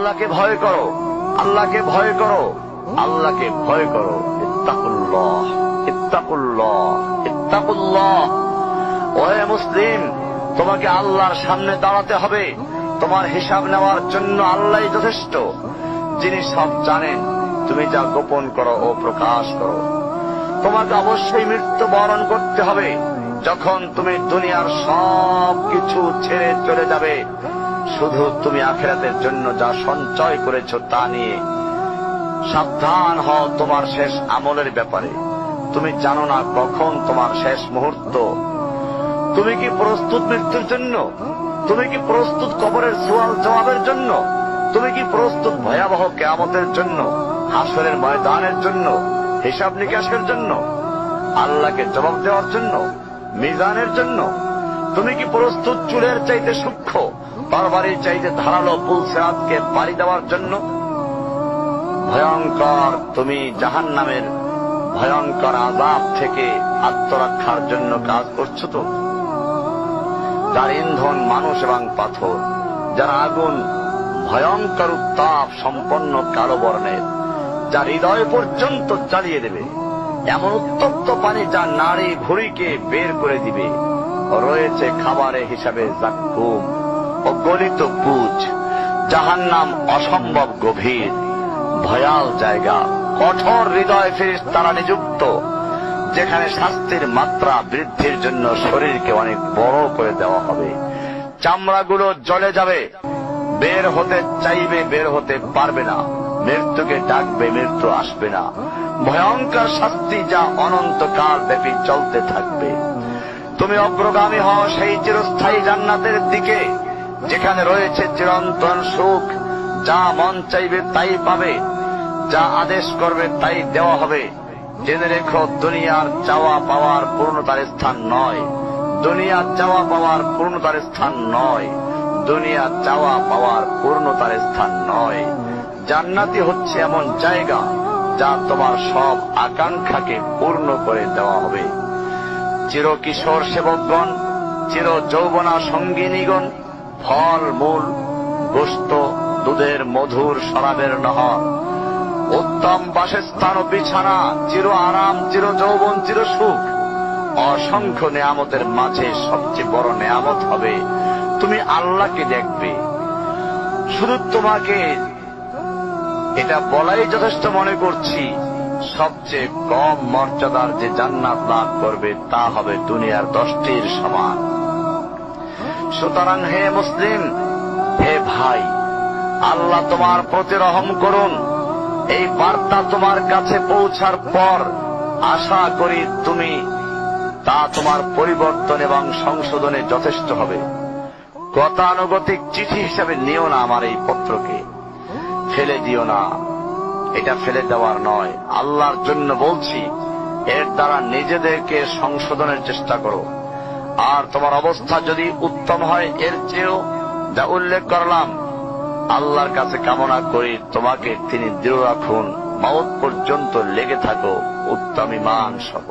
আল্লাহকে ভয় করো, আল্লাহকে ভয় করো, আল্লাহকে ভয় করো। ইত্তাকুল্লাহ, ইত্তাকুল্লাহ, ইত্তাকুল্লাহ। ওহে মুসলিম, তোমাকে আল্লাহর সামনে দাঁড়াতে হবে। তোমার হিসাব নেওয়ার জন্য আল্লাহই যথেষ্ট, যিনি সব জানেন। তুমি যা গোপন করো ও প্রকাশ করো। তোমাকে অবশ্যই মৃত্যু বরণ করতে হবে। যখন তুমি দুনিয়ার সব কিছু ছেড়ে চলে যাবে, শুধু তুমি আখিরাতের জন্য যা সঞ্চয় করেছ তা নিয়ে সাবধান হও তোমার শেষ আমলের ব্যাপারে। তুমি জানো না কখন তোমার শেষ মুহূর্ত। তুমি কি প্রস্তুত মৃত্যুর জন্য? তুমি কি প্রস্তুত কবরের সওয়াল জবাবের জন্য? তুমি কি প্রস্তুত ভয়াবহ কিয়ামতের জন্য, হাসরের ময়দানের জন্য, হিসাব নিকাশের জন্য, আল্লাহকে জবাব দেওয়ার জন্য, মিজানের জন্য? তুমি কি প্রস্তুত চুলের চাইতে সূক্ষ্ম, তরবারির চাইতে ধারালো পুলসিরাতকে পাড়ি দেওয়ার জন্য? ভয়ঙ্কর তুমি জাহান্নামের ভয়ঙ্কর আযাব থেকে আত্মরক্ষার জন্য কাজ করছো তো? যার ইন্ধন মানুষ এবং পাথর, যার আগুন ভয়ঙ্কর উত্তাপ সম্পন্ন কালো বর্ণের, যা হৃদয় পর্যন্ত জ্বালিয়ে দেবে, এমন উত্তপ্ত পানি যা নাড়ি ভুঁড়িকে বের করে দিবে। রয়েছে খাবারে হিসাবে জাক্কুম ও গলিত পুঁজ। জাহান্নাম অসম্ভব গভীর, ভয়াল জায়গা, কঠোর হৃদয় ফেরেশতারা নিযুক্ত, যেখানে শাস্তির মাত্রা বৃদ্ধির জন্য শরীরকে অনেক বড় করে দেওয়া হবে। চামড়াগুলো জ্বলে যাবে, বের হতে চাইবে, বের হতে পারবে না। মৃত্যুকে ডাকবে, মৃত্যু আসবে না। ভয়ঙ্কর শাস্তি যা অনন্তকাল ব্যাপী চলতে থাকবে। তুমি অগ্রগামী হও সেই চিরস্থায়ী জান্নাতের দিকে, যেখানে রয়েছে চিরন্তন সুখ। যা মন চাইবে তাই পাবে, যা আদেশ করবে তাই দেওয়া হবে। জেনে রেখো, দুনিয়ার চাওয়া পাওয়ার পূর্ণতার স্থান নয়। দুনিয়ার চাওয়া পাওয়ার পূর্ণতার স্থান নয়। দুনিয়ার চাওয়া পাওয়ার পূর্ণতার স্থান নয়। জান্নাতি হচ্ছে এমন জায়গা যা তোমার সব আকাঙ্ক্ষাকে পূর্ণ করে দেওয়া হবে। চির কিশোর সেবকগণ, চির যৌবনা সঙ্গিনীগণ, ফল মূল, গোশত, দুধের মধুর শরাবের নহর, উত্তম বাসস্থান ও বিছানা, চির আরাম, চির যৌবন, চির সুখ, অসংখ্য নেয়ামতের মাঝে সবচেয়ে বড় নেয়ামত হবে তুমি আল্লাহকে দেখবে। শুধু তোমাকে এটা বলাই যথেষ্ট মনে করছি, সবচেয়ে কম মর্যাদার যে জান্নাত লাভ করবে তা হবে দুনিয়ার 10টির সমান। সুতরাং হে মুসলিম, হে ভাই, আল্লাহ তোমার প্রতি রহম করুন। এই বার্তা তোমার কাছে পৌঁছার পর আশা করি তুমি তা তোমার পরিবর্তন এবং সংশোধনে যথেষ্ট হবে। গতানুগতিক চিঠি হিসাবে নিও না আমার এই পত্রকে, ফেলে দিও না। এটা ফেলে দেওয়ার নয়, আল্লাহর জন্য বলছি। এর দ্বারা নিজেদেরকে সংশোধনের চেষ্টা করো। আর তোমার অবস্থা যদি উত্তম হয় এর চেয়েও, যা উল্লেখ করলাম, আল্লাহর কাছে কামনা করি তোমাকে তিনি দৃঢ় রাখুন, মওত পর্যন্ত লেগে থাকো উত্তম ঈমান সহ।